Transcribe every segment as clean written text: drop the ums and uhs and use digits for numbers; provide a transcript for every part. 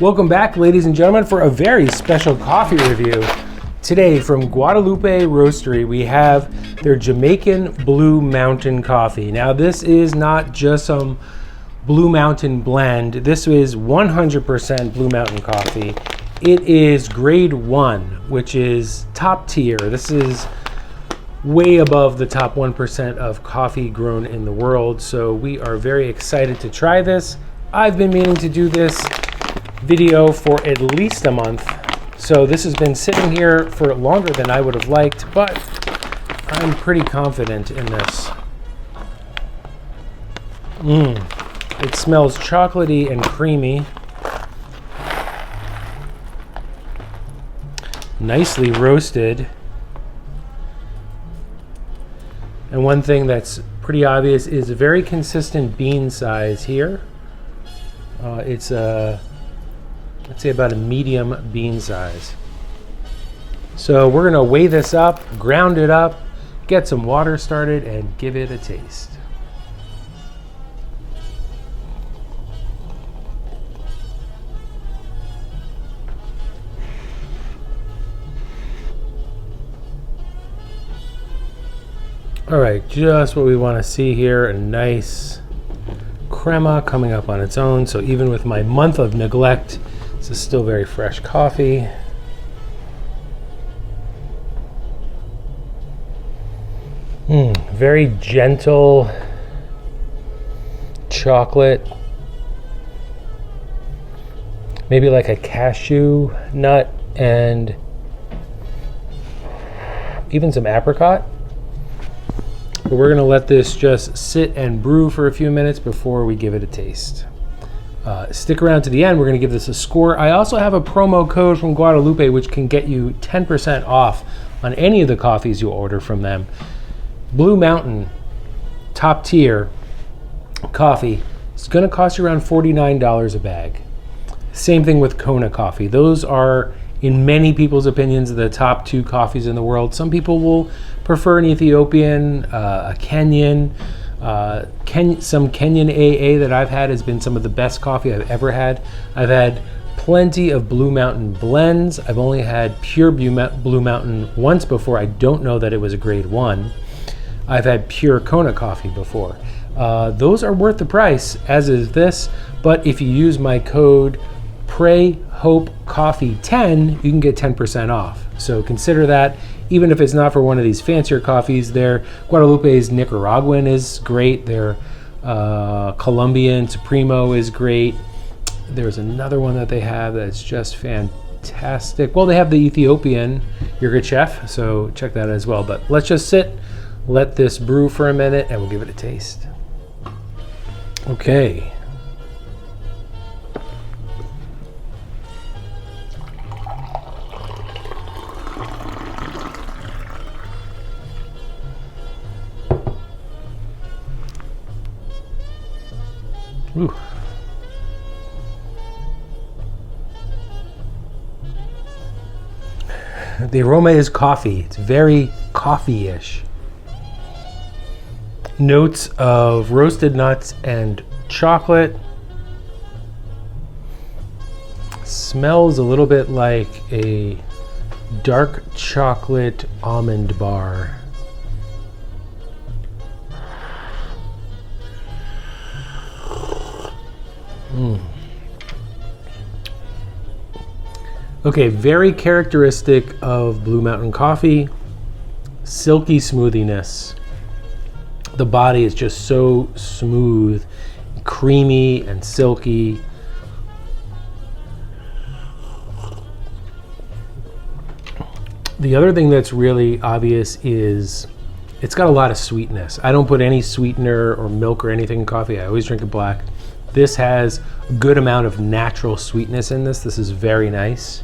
Welcome back, ladies and gentlemen, for a very special coffee review. Today from Guadalupe Roastery, we have their Jamaican Blue Mountain Coffee. Now, this is not just some Blue Mountain blend. This is 100% Blue Mountain coffee. It is grade 1, which is top tier. This is way above the top 1% of coffee grown in the world. So we are very excited to try this. I've been meaning to do this video for at least a month. So this has been sitting here for longer than I would have liked, but I'm pretty confident in this. It smells chocolatey and creamy. Nicely roasted. And one thing that's pretty obvious is a very consistent bean size here. It's let's say about a medium bean size. So we're gonna weigh this up, ground it up, get some water started, and give it a taste. All right, just what we want to see here, a nice crema coming up on its own. So even with my month of neglect, this is still very fresh coffee. Very gentle chocolate. Maybe like a cashew nut and even some apricot. But we're gonna let this just sit and brew for a few minutes before we give it a taste. Stick around to the end. We're gonna give this a score. I also have a promo code from Guadalupe which can get you 10% off on any of the coffees you order from them. Blue Mountain, top tier coffee. It's gonna cost you around $49 a bag. Same thing with Kona coffee. Those are, in many people's opinions, the top 2 coffees in the world. Some people will prefer an Ethiopian, a Kenyan. Some Kenyan AA that I've had has been some of the best coffee I've ever had. I've had plenty of Blue Mountain blends. I've only had pure Blue Mountain once before. I don't know that it was a grade 1. I've had pure Kona coffee before. Those are worth the price, as is this. But if you use my code PRAYHOPECOFFEE10, you can get 10% off. So consider that. Even if it's not for one of these fancier coffees, their Guadalupe's Nicaraguan is great. Their Colombian Supremo is great. There's another one that they have that's just fantastic. Well, they have the Ethiopian Yirgacheffe, so check that as well. But let's just sit, let this brew for a minute, and we'll give it a taste. Okay. Ooh. The aroma is coffee. It's very coffee-ish. Notes of roasted nuts and chocolate. Smells a little bit like a dark chocolate almond bar. Okay, very characteristic of Blue Mountain coffee, silky smoothiness. The body is just so smooth, creamy and silky. The other thing that's really obvious is it's got a lot of sweetness. I don't put any sweetener or milk or anything in coffee. I always drink it black. This has a good amount of natural sweetness in this. This is very nice.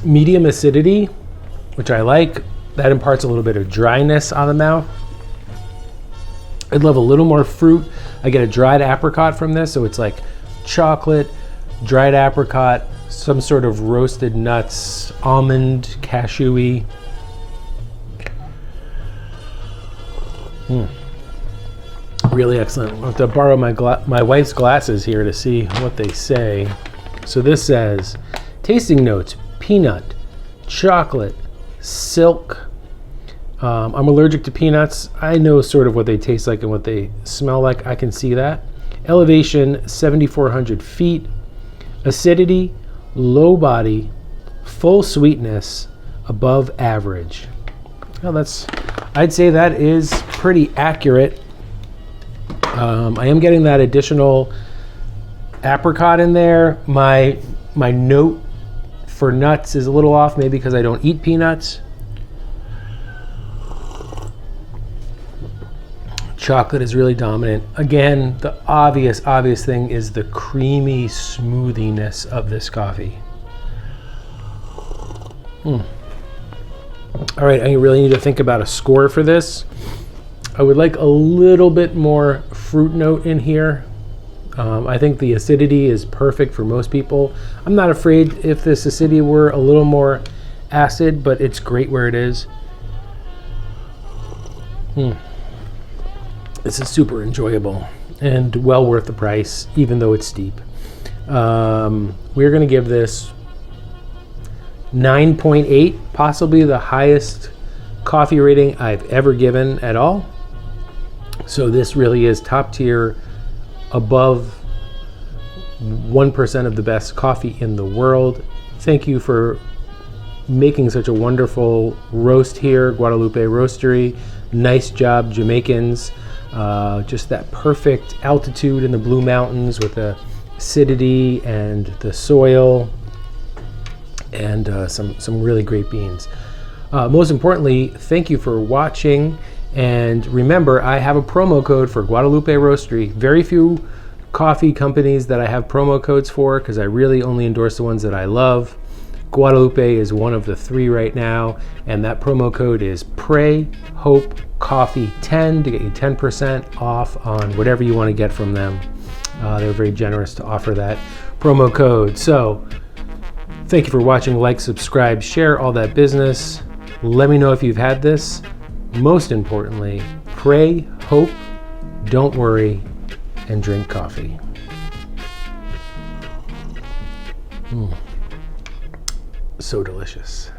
Medium acidity, which I like. That imparts a little bit of dryness on the mouth. I'd love a little more fruit. I get a dried apricot from this, so it's like chocolate, dried apricot, some sort of roasted nuts, almond, cashewy. Really excellent. I'll have to borrow my wife's glasses here to see what they say. So this says, tasting notes, peanut, chocolate, silk. I'm allergic to peanuts. I know sort of what they taste like and what they smell like. I can see that. Elevation, 7,400 feet. Acidity, low body, full sweetness, above average. Well, I'd say that is pretty accurate. I am getting that additional apricot in there. My note for nuts is a little off, maybe because I don't eat peanuts. Chocolate is really dominant. Again, the obvious thing is the creamy smoothiness of this coffee. All right, I really need to think about a score for this. I would like a little bit more fruit note in here. I think the acidity is perfect for most people. I'm not afraid if this acidity were a little more acid, but it's great where it is. This is super enjoyable and well worth the price, even though it's steep. We're going to give this 9.8, possibly the highest coffee rating I've ever given at all. So this really is top tier, above 1% of the best coffee in the world. Thank you for making such a wonderful roast here, Guadalupe Roastery. Nice job, Jamaicans. Just that perfect altitude in the Blue Mountains with the acidity and the soil, and some really great beans. Most importantly, thank you for watching. And remember, I have a promo code for Guadalupe Roastery. Very few coffee companies that I have promo codes for, because I really only endorse the ones that I love. Guadalupe is one of the 3 right now, and that promo code is PRAYHOPECOFFEE10 to get you 10% off on whatever you want to get from them. They're very generous to offer that promo code. So thank you for watching. Like, subscribe, share, all that business. Let me know if you've had this. Most importantly, pray, hope, don't worry, and drink coffee. So delicious.